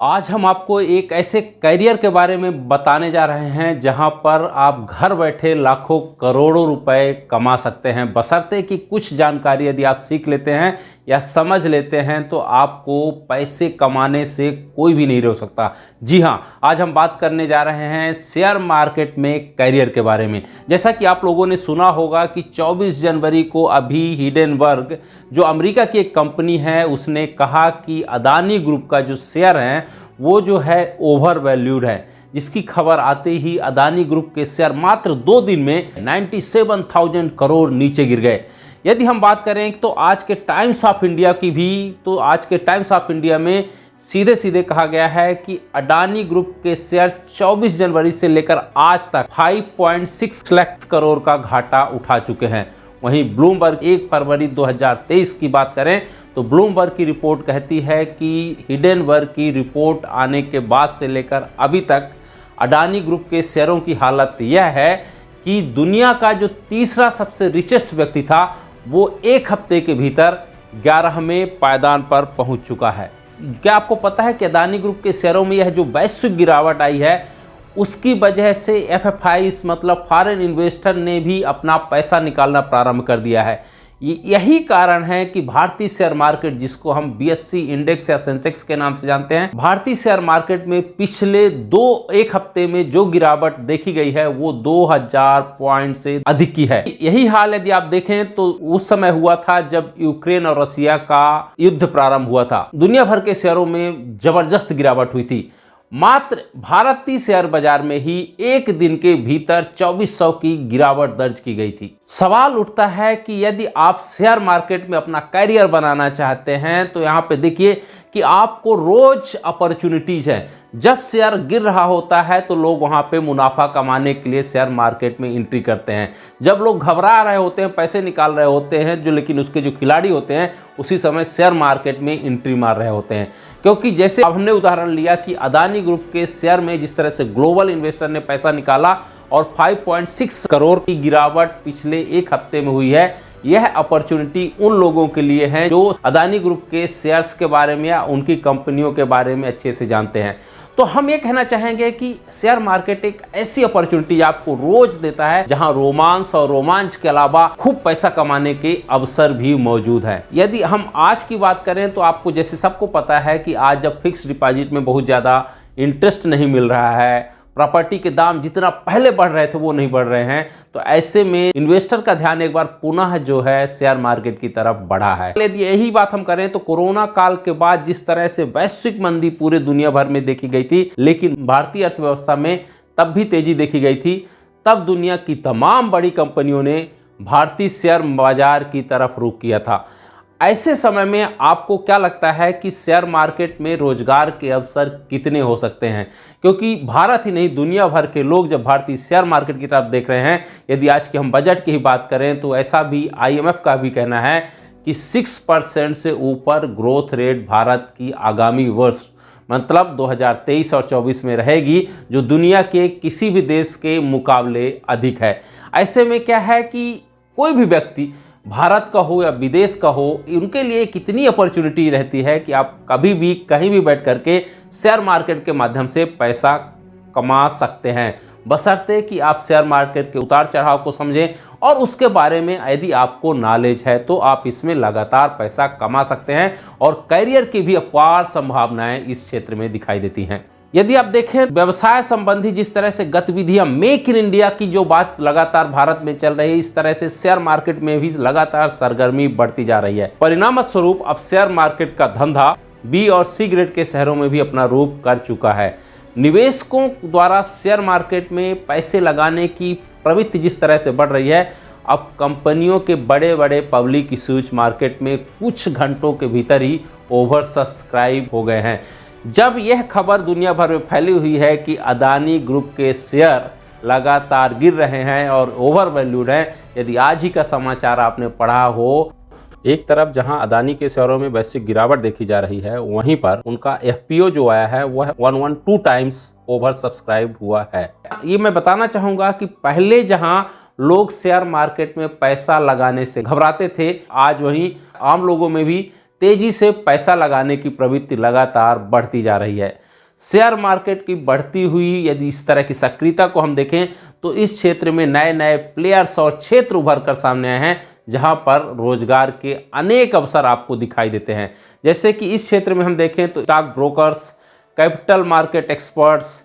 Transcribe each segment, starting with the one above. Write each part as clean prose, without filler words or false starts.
आज हम आपको एक ऐसे करियर के बारे में बताने जा रहे हैं जहां पर आप घर बैठे लाखों करोड़ों रुपए कमा सकते हैं, बशर्ते कि कुछ जानकारी यदि आप सीख लेते हैं या समझ लेते हैं तो आपको पैसे कमाने से कोई भी नहीं रोक सकता। जी हां, आज हम बात करने जा रहे हैं शेयर मार्केट में करियर के बारे में। जैसा कि आप लोगों ने सुना होगा कि 24 जनवरी को अभी हिडेनबर्ग जो अमेरिका की एक कंपनी है उसने कहा कि अदानी ग्रुप का जो शेयर है वो जो है ओवर वैल्यूड है, जिसकी खबर आते ही अदानी ग्रुप के शेयर मात्र 2 दिन में 97,000 करोड़ नीचे गिर गए। यदि हम बात करें तो आज के टाइम्स ऑफ इंडिया की भी, तो आज के टाइम्स ऑफ इंडिया में सीधे सीधे कहा गया है कि अडानी ग्रुप के शेयर 24 जनवरी से लेकर आज तक 5.6 लाख करोड़ का घाटा उठा चुके हैं। वहीं ब्लूमबर्ग 1 फरवरी 2023 की बात करें तो ब्लूमबर्ग की रिपोर्ट कहती है कि हिडेनबर्ग की रिपोर्ट आने के बाद से लेकर अभी तक अडानी ग्रुप के शेयरों की हालत यह है कि दुनिया का जो तीसरा सबसे रिचेस्ट व्यक्ति था वो 1 हफ्ते के भीतर 11वें पायदान पर पहुंच चुका है। क्या आपको पता है कि अडानी ग्रुप के शेयरों में यह जो वैश्विक गिरावट आई है उसकी वजह से एफएफआईज मतलब फॉरेन इन्वेस्टर ने भी अपना पैसा निकालना प्रारंभ कर दिया है। यही कारण है कि भारतीय शेयर मार्केट, जिसको हम बीएसई इंडेक्स या सेंसेक्स के नाम से जानते हैं, भारतीय शेयर मार्केट में पिछले 1 हफ्ते में जो गिरावट देखी गई है वो 2000 पॉइंट से अधिक की है। यही हाल यदि आप देखें तो उस समय हुआ था जब यूक्रेन और रसिया का युद्ध प्रारंभ हुआ था। दुनिया भर के शेयरों में जबरदस्त गिरावट हुई थी। मात्र भारतीय शेयर बाजार में ही एक दिन के भीतर 2400 की गिरावट दर्ज की गई थी। सवाल उठता है कि यदि आप शेयर मार्केट में अपना करियर बनाना चाहते हैं तो यहाँ पे देखिए कि आपको रोज अपॉर्चुनिटीज है। जब शेयर गिर रहा होता है तो लोग वहाँ पे मुनाफा कमाने के लिए शेयर मार्केट में एंट्री करते हैं। जब लोग घबरा रहे होते हैं, पैसे निकाल रहे होते हैं जो, लेकिन उसके जो खिलाड़ी होते हैं उसी समय शेयर मार्केट में एंट्री मार रहे होते हैं। क्योंकि जैसे अब हमने उदाहरण लिया कि अदानी ग्रुप के शेयर में जिस तरह से ग्लोबल इन्वेस्टर ने पैसा निकाला और 5.6 करोड़ की गिरावट पिछले 1 हफ्ते में हुई है, यह अपॉर्चुनिटी उन लोगों के लिए है जो अदानी ग्रुप के शेयर्स के बारे में या उनकी कंपनियों के बारे में अच्छे से जानते हैं। तो हम ये कहना चाहेंगे कि शेयर मार्केट एक ऐसी अपॉर्चुनिटी आपको रोज देता है जहां रोमांस और रोमांच के अलावा खूब पैसा कमाने के अवसर भी मौजूद है। यदि हम आज की बात करें तो आपको जैसे सबको पता है कि आज जब फिक्स डिपॉजिट में बहुत ज़्यादा इंटरेस्ट नहीं मिल रहा है, प्रॉपर्टी के दाम जितना पहले बढ़ रहे थे वो नहीं बढ़ रहे हैं, तो ऐसे में इन्वेस्टर का ध्यान एक बार पुनः जो है शेयर मार्केट की तरफ बढ़ा है। यदि यही बात हम करें तो कोरोना काल के बाद जिस तरह से वैश्विक मंदी पूरे दुनिया भर में देखी गई थी, लेकिन भारतीय अर्थव्यवस्था में तब भी तेजी देखी गई थी। तब दुनिया की तमाम बड़ी कंपनियों ने भारतीय शेयर बाजार की तरफ रुख किया था। ऐसे समय में आपको क्या लगता है कि शेयर मार्केट में रोजगार के अवसर कितने हो सकते हैं? क्योंकि भारत ही नहीं दुनिया भर के लोग जब भारतीय शेयर मार्केट की तरफ देख रहे हैं, यदि आज के हम बजट की ही बात करें तो ऐसा भी आईएमएफ का भी कहना है कि 6% से ऊपर ग्रोथ रेट भारत की आगामी वर्ष मतलब 2023 और 24 में रहेगी, जो दुनिया के किसी भी देश के मुकाबले अधिक है। ऐसे में क्या है कि कोई भी व्यक्ति भारत का हो या विदेश का हो, उनके लिए कितनी अपॉर्चुनिटी रहती है कि आप कभी भी कहीं भी बैठ करके शेयर मार्केट के माध्यम से पैसा कमा सकते हैं, बशर्ते कि आप शेयर मार्केट के उतार चढ़ाव को समझें और उसके बारे में यदि आपको नॉलेज है तो आप इसमें लगातार पैसा कमा सकते हैं और करियर की भी अपार संभावनाएं इस क्षेत्र में दिखाई देती हैं। यदि आप देखें व्यवसाय संबंधी जिस तरह से गतिविधियां, मेक इन इंडिया की जो बात लगातार भारत में चल रही है, इस तरह से शेयर मार्केट में भी लगातार सरगर्मी बढ़ती जा रही है। परिणाम स्वरूप अब शेयर मार्केट का धंधा बी और सी ग्रेड के शहरों में भी अपना रूप कर चुका है। निवेशकों द्वारा शेयर मार्केट में पैसे लगाने की प्रवृत्ति जिस तरह से बढ़ रही है, अब कंपनियों के बड़े बड़े पब्लिक इश्यूज मार्केट में कुछ घंटों के भीतर ही ओवर सब्सक्राइब हो गए हैं। जब यह खबर दुनिया भर में फैली हुई है कि अदानी ग्रुप के शेयर लगातार गिर रहे हैं और ओवर वैल्यूड हैं, यदि आज ही का समाचार आपने पढ़ा हो, एक तरफ जहां अदानी के शेयरों में वैश्विक गिरावट देखी जा रही है, वहीं पर उनका एफपीओ जो आया है वह 112 टाइम्स ओवर सब्सक्राइब हुआ है। ये मैं बताना चाहूँगा कि पहले जहां लोग शेयर मार्केट में पैसा लगाने से घबराते थे, आज वहीं आम लोगों में भी तेजी से पैसा लगाने की प्रवृत्ति लगातार बढ़ती जा रही है। शेयर मार्केट की बढ़ती हुई यदि इस तरह की सक्रियता को हम देखें तो इस क्षेत्र में नए नए प्लेयर्स और क्षेत्र उभर कर सामने आए हैं, जहां पर रोजगार के अनेक अवसर आपको दिखाई देते हैं। जैसे कि इस क्षेत्र में हम देखें तो stock brokers, capital market experts,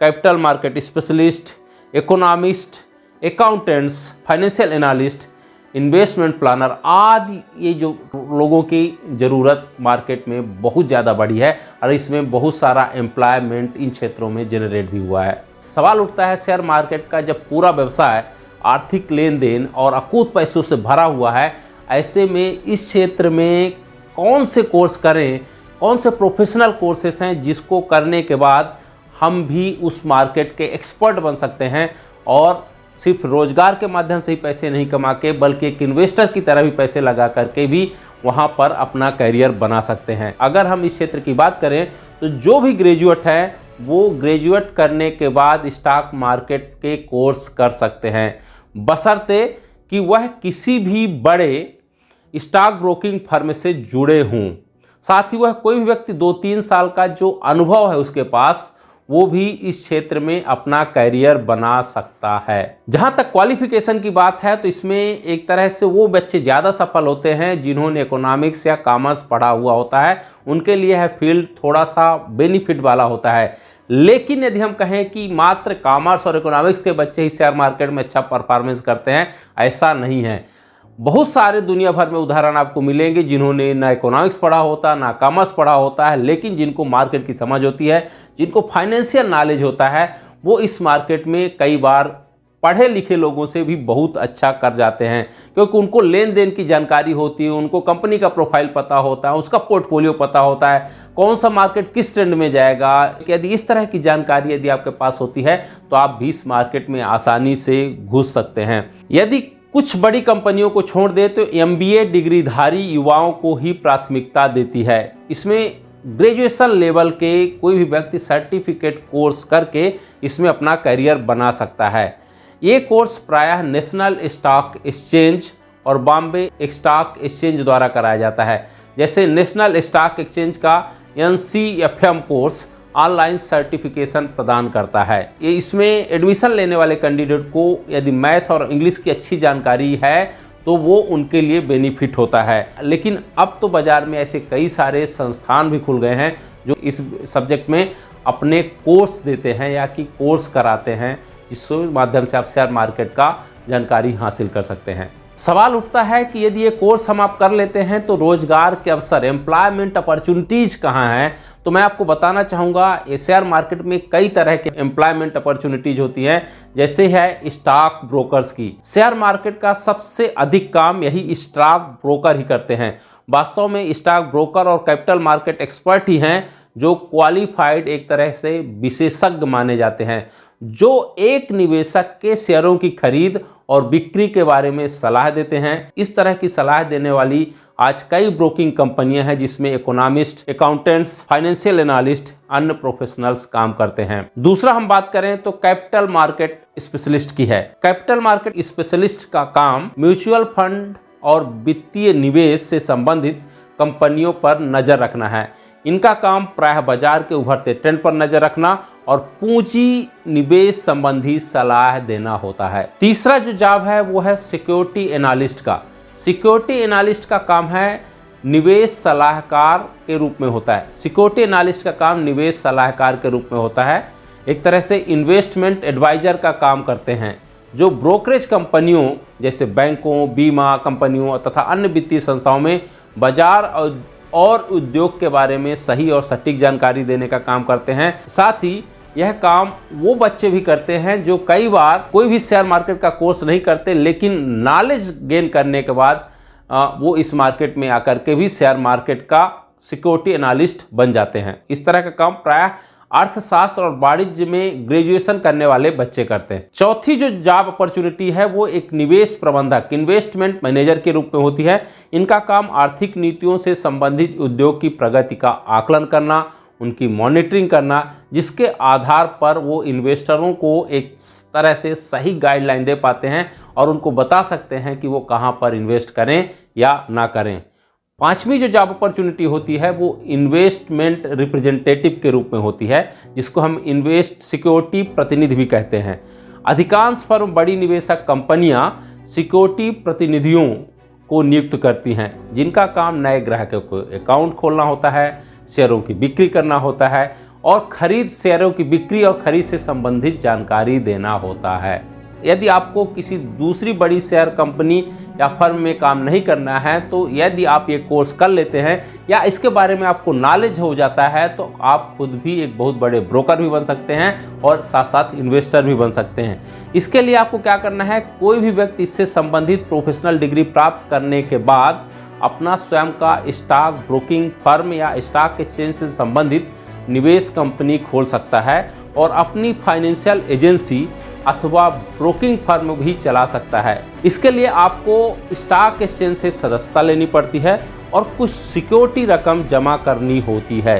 capital market specialist, economist, accountants, financial analyst, investment planner आदि ये जो लोगों की ज़रूरत मार्केट में बहुत ज़्यादा बढ़ी है और इसमें बहुत सारा एम्प्लॉयमेंट इन क्षेत्रों में जनरेट भी हुआ है। सवाल उठता है शेयर मार्केट का जब पूरा व्यवसाय आर्थिक लेन देन और अकूत पैसों से भरा हुआ है, ऐसे में इस क्षेत्र में कौन से कोर्स करें, कौन से प्रोफेशनल कोर्सेस हैं जिसको करने के बाद हम भी उस मार्केट के एक्सपर्ट बन सकते हैं और सिर्फ रोजगार के माध्यम से ही पैसे नहीं कमा के बल्कि एक इन्वेस्टर की तरह भी पैसे लगा करके भी वहां पर अपना करियर बना सकते हैं। अगर हम इस क्षेत्र की बात करें तो जो भी ग्रेजुएट है वो ग्रेजुएट करने के बाद स्टॉक मार्केट के कोर्स कर सकते हैं, बशर्ते कि वह किसी भी बड़े स्टॉक ब्रोकिंग फर्म से जुड़े हों। साथ ही वह कोई भी व्यक्ति 2-3 साल का जो अनुभव है उसके पास, वो भी इस क्षेत्र में अपना करियर बना सकता है। जहां तक क्वालिफिकेशन की बात है तो इसमें एक तरह से वो बच्चे ज़्यादा सफल होते हैं जिन्होंने इकोनॉमिक्स या कॉमर्स पढ़ा हुआ होता है, उनके लिए यह फील्ड थोड़ा सा बेनिफिट वाला होता है। लेकिन यदि हम कहें कि मात्र कॉमर्स और इकोनॉमिक्स के बच्चे ही शेयर मार्केट में अच्छा परफॉर्मेंस करते हैं, ऐसा नहीं है। बहुत सारे दुनिया भर में उदाहरण आपको मिलेंगे जिन्होंने ना इकोनॉमिक्स पढ़ा होता, ना कॉमर्स पढ़ा होता है, लेकिन जिनको मार्केट की समझ होती है, जिनको फाइनेंशियल नॉलेज होता है, वो इस मार्केट में कई बार पढ़े लिखे लोगों से भी बहुत अच्छा कर जाते हैं, क्योंकि उनको लेन देन की जानकारी होती है, उनको कंपनी का प्रोफाइल पता होता है, उसका पोर्टफोलियो पता होता है, कौन सा मार्केट किस ट्रेंड में जाएगा। यदि इस तरह की जानकारी यदि आपके पास होती है तो आप भी इस मार्केट में आसानी से घुस सकते हैं। यदि कुछ बड़ी कंपनियों को छोड़ दे तो MBA डिग्रीधारी युवाओं को ही प्राथमिकता देती है। इसमें ग्रेजुएशन लेवल के कोई भी व्यक्ति सर्टिफिकेट कोर्स करके इसमें अपना करियर बना सकता है। ये कोर्स प्रायः नेशनल स्टॉक एक्सचेंज और बॉम्बे स्टॉक एक्सचेंज द्वारा कराया जाता है। जैसे नेशनल स्टॉक एक्सचेंज का NCFM कोर्स ऑनलाइन सर्टिफिकेशन प्रदान करता है। ये इसमें एडमिशन लेने वाले कैंडिडेट को यदि मैथ और इंग्लिश की अच्छी जानकारी है तो वो उनके लिए बेनिफिट होता है। लेकिन अब तो बाज़ार में ऐसे कई सारे संस्थान भी खुल गए हैं जो इस सब्जेक्ट में अपने कोर्स देते हैं या कि कोर्स कराते हैं, जिसके माध्यम से आप शेयर मार्केट का जानकारी हासिल कर सकते हैं। सवाल उठता है कि यदि ये कोर्स हम आप कर लेते हैं तो रोजगार के अवसर, एम्प्लॉयमेंट अपॉर्चुनिटीज कहाँ हैं? तो मैं आपको बताना चाहूँगा ये शेयर मार्केट में कई तरह के एम्प्लॉयमेंट अपॉर्चुनिटीज होती हैं। जैसे है स्टॉक ब्रोकर्स की। शेयर मार्केट का सबसे अधिक काम यही स्टॉक ब्रोकर ही करते हैं। वास्तव में स्टॉक ब्रोकर और कैपिटल मार्केट एक्सपर्ट ही हैं जो क्वालिफाइड एक तरह से विशेषज्ञ माने जाते हैं, जो एक निवेशक के शेयरों की खरीद और बिक्री के बारे में सलाह देते हैं। इस तरह की सलाह देने वाली आज कई ब्रोकिंग कंपनियां हैं जिसमें इकोनॉमिस्ट, अकाउंटेंट्स, फाइनेंशियल एनालिस्ट, अन्य प्रोफेशनल्स काम करते हैं। दूसरा हम बात करें तो कैपिटल मार्केट स्पेशलिस्ट की है। कैपिटल मार्केट स्पेशलिस्ट का काम म्यूचुअल फंड और वित्तीय निवेश से संबंधित कंपनियों पर नजर रखना है। इनका काम प्रायः बाजार के उभरते ट्रेंड पर नजर रखना और पूंजी निवेश संबंधी सलाह देना होता है। तीसरा जो जॉब है वो है सिक्योरिटी एनालिस्ट का। सिक्योरिटी एनालिस्ट का काम है निवेश सलाहकार के रूप में होता है। सिक्योरिटी एनालिस्ट का काम निवेश सलाहकार के रूप में होता है। एक तरह से इन्वेस्टमेंट एडवाइजर का काम करते हैं, जो ब्रोकरेज कंपनियों जैसे बैंकों, बीमा कंपनियों तथा अन्य वित्तीय संस्थाओं में बाजार और उद्योग के बारे में सही और सटीक जानकारी देने का काम करते हैं। साथ ही यह काम वो बच्चे भी करते हैं जो कई बार कोई भी शेयर मार्केट का कोर्स नहीं करते, लेकिन नॉलेज गेन करने के बाद वो इस मार्केट में आकर के भी शेयर मार्केट का सिक्योरिटी एनालिस्ट बन जाते हैं। इस तरह का काम प्रायः अर्थशास्त्र और वाणिज्य में ग्रेजुएशन करने वाले बच्चे करते हैं। चौथी जो जॉब अपॉर्चुनिटी है वो एक निवेश प्रबंधक, इन्वेस्टमेंट मैनेजर के रूप में होती है। इनका काम आर्थिक नीतियों से संबंधित उद्योग की प्रगति का आकलन करना, उनकी मॉनिटरिंग करना, जिसके आधार पर वो इन्वेस्टरों को एक तरह से सही गाइडलाइन दे पाते हैं और उनको बता सकते हैं कि वो कहाँ पर इन्वेस्ट करें या ना करें। पांचवी जो जॉब अपॉर्चुनिटी होती है वो इन्वेस्टमेंट रिप्रेजेंटेटिव के रूप में होती है, जिसको हम इन्वेस्ट सिक्योरिटी प्रतिनिधि भी कहते हैं। अधिकांश फर्म बड़ी निवेशक कंपनियां सिक्योरिटी प्रतिनिधियों को नियुक्त करती हैं, जिनका काम नए ग्राहकों को अकाउंट खोलना होता है, शेयरों की बिक्री करना होता है और शेयरों की बिक्री और खरीद से संबंधित जानकारी देना होता है। यदि आपको किसी दूसरी बड़ी शेयर कंपनी या फर्म में काम नहीं करना है, तो यदि आप ये कोर्स कर लेते हैं या इसके बारे में आपको नॉलेज हो जाता है, तो आप खुद भी एक बहुत बड़े ब्रोकर भी बन सकते हैं और साथ साथ इन्वेस्टर भी बन सकते हैं। इसके लिए आपको क्या करना है, कोई भी व्यक्ति इससे संबंधित प्रोफेशनल डिग्री प्राप्त करने के बाद अपना स्वयं का स्टॉक ब्रोकिंग फर्म या स्टॉक एक्सचेंज से संबंधित निवेश कंपनी खोल सकता है और अपनी फाइनेंशियल एजेंसी अथवा ब्रोकिंग फर्म भी चला सकता है। इसके लिए आपको स्टॉक एक्सचेंज से सदस्यता लेनी पड़ती है और कुछ सिक्योरिटी रकम जमा करनी होती है।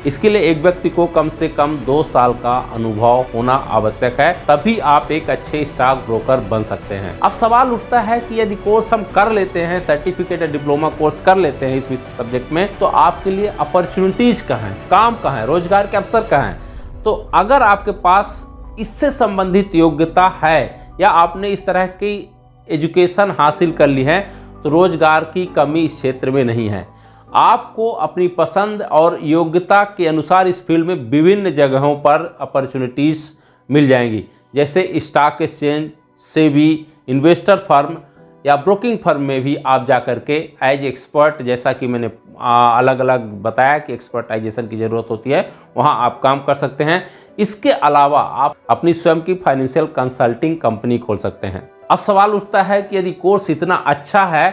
इसके लिए एक व्यक्ति को कम से कम 2 साल का अनुभव होना आवश्यक है, तभी आप एक अच्छे स्टॉक ब्रोकर बन सकते हैं। अब सवाल उठता है कि यदि कोर्स हम कर लेते हैं, सर्टिफिकेट या डिप्लोमा कोर्स कर लेते हैं इस सब्जेक्ट में, तो आपके लिए अपॉर्चुनिटीज कहाँ हैं, काम कहाँ है, रोजगार के अवसर कहाँ हैं। तो अगर आपके पास इससे संबंधित योग्यता है या आपने इस तरह की एजुकेशन हासिल कर ली है, तो रोजगार की कमी इस क्षेत्र में नहीं है। आपको अपनी पसंद और योग्यता के अनुसार इस फील्ड में विभिन्न जगहों पर अपॉर्चुनिटीज़ मिल जाएंगी, जैसे stock exchange, SEBI, investor firm या ब्रोकिंग फर्म में भी आप जा कर के एज एक्सपर्ट, जैसा कि मैंने अलग अलग बताया कि एक्सपर्टाइजेशन की ज़रूरत होती है, वहाँ आप काम कर सकते हैं। इसके अलावा आप अपनी स्वयं की फाइनेंशियल कंसल्टिंग कंपनी खोल सकते हैं। अब सवाल उठता है कि यदि कोर्स इतना अच्छा है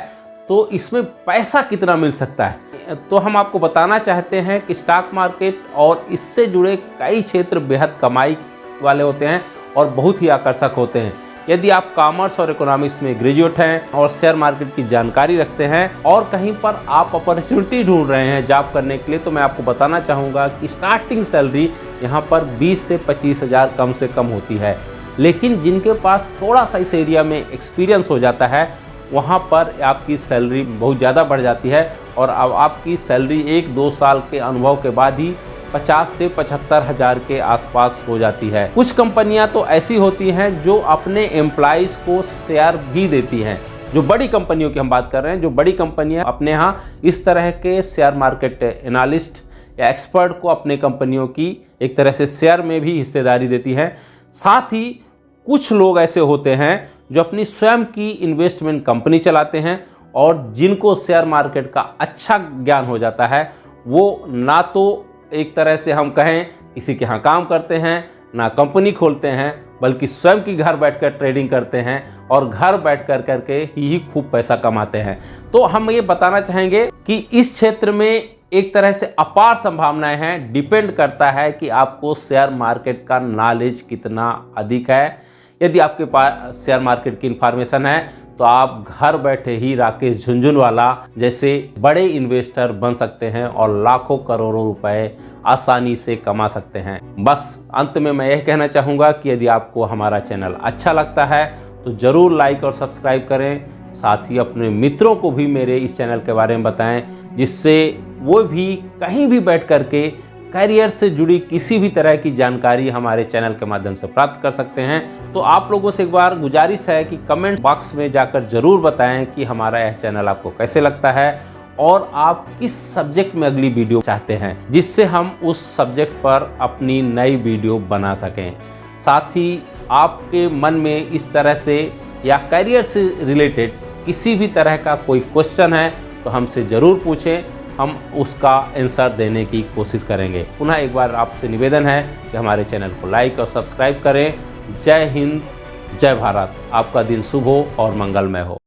तो इसमें पैसा कितना मिल सकता है। तो हम आपको बताना चाहते हैं कि स्टॉक मार्केट और इससे जुड़े कई क्षेत्र बेहद कमाई वाले होते हैं और बहुत ही आकर्षक होते हैं। यदि आप कॉमर्स और इकोनॉमिक्स में ग्रेजुएट हैं और शेयर मार्केट की जानकारी रखते हैं और कहीं पर आप अपॉर्चुनिटी ढूंढ रहे हैं जॉब करने के लिए, तो मैं आपको बताना चाहूँगा कि स्टार्टिंग सैलरी यहाँ पर 20 से 25 हज़ार कम से कम होती है। लेकिन जिनके पास थोड़ा सा इस एरिया में एक्सपीरियंस हो जाता है, वहाँ पर आपकी सैलरी बहुत ज़्यादा बढ़ जाती है और अब आपकी सैलरी 1-2 साल के अनुभव के बाद ही 50 से 75 हज़ार के आसपास हो जाती है। कुछ कंपनियां तो ऐसी होती हैं जो अपने एम्प्लॉइज़ को शेयर भी देती हैं। जो बड़ी कंपनियों की हम बात कर रहे हैं, जो बड़ी कंपनियां अपने यहाँ इस तरह के शेयर मार्केट एनालिस्ट या एक्सपर्ट को अपने कंपनियों की एक तरह से शेयर में भी हिस्सेदारी देती हैं। साथ ही कुछ लोग ऐसे होते हैं जो अपनी स्वयं की इन्वेस्टमेंट कंपनी चलाते हैं और जिनको शेयर मार्केट का अच्छा ज्ञान हो जाता है, वो ना तो एक तरह से हम कहें किसी के यहाँ काम करते हैं, ना कंपनी खोलते हैं, बल्कि स्वयं की घर बैठकर ट्रेडिंग करते हैं और घर बैठ कर करके ही खूब पैसा कमाते हैं। तो हम ये बताना चाहेंगे कि इस क्षेत्र में एक तरह से अपार संभावनाएं हैं। डिपेंड करता है कि आपको शेयर मार्केट का नॉलेज कितना अधिक है। यदि आपके पास शेयर मार्केट की इन्फॉर्मेशन है तो आप घर बैठे ही राकेश झुनझुनवाला जैसे बड़े इन्वेस्टर बन सकते हैं और लाखों करोड़ों रुपए आसानी से कमा सकते हैं। बस अंत में मैं यह कहना चाहूँगा कि यदि आपको हमारा चैनल अच्छा लगता है तो ज़रूर लाइक और सब्सक्राइब करें। साथ ही अपने मित्रों को भी मेरे इस चैनल के बारे में बताएं, जिससे वो भी कहीं भी बैठ कर के करियर से जुड़ी किसी भी तरह की जानकारी हमारे चैनल के माध्यम से प्राप्त कर सकते हैं। तो आप लोगों से एक बार गुजारिश है कि कमेंट बॉक्स में जाकर ज़रूर बताएं कि हमारा यह चैनल आपको कैसे लगता है और आप किस सब्जेक्ट में अगली वीडियो चाहते हैं, जिससे हम उस सब्जेक्ट पर अपनी नई वीडियो बना सकें। साथ ही आपके मन में इस तरह से या करियर से रिलेटेड किसी भी तरह का कोई क्वेश्चन है तो हमसे ज़रूर पूछें, हम उसका आंसर देने की कोशिश करेंगे। पुनः एक बार आपसे निवेदन है कि हमारे चैनल को लाइक और सब्सक्राइब करें। जय हिंद, जय भारत। आपका दिन शुभ हो और मंगलमय हो।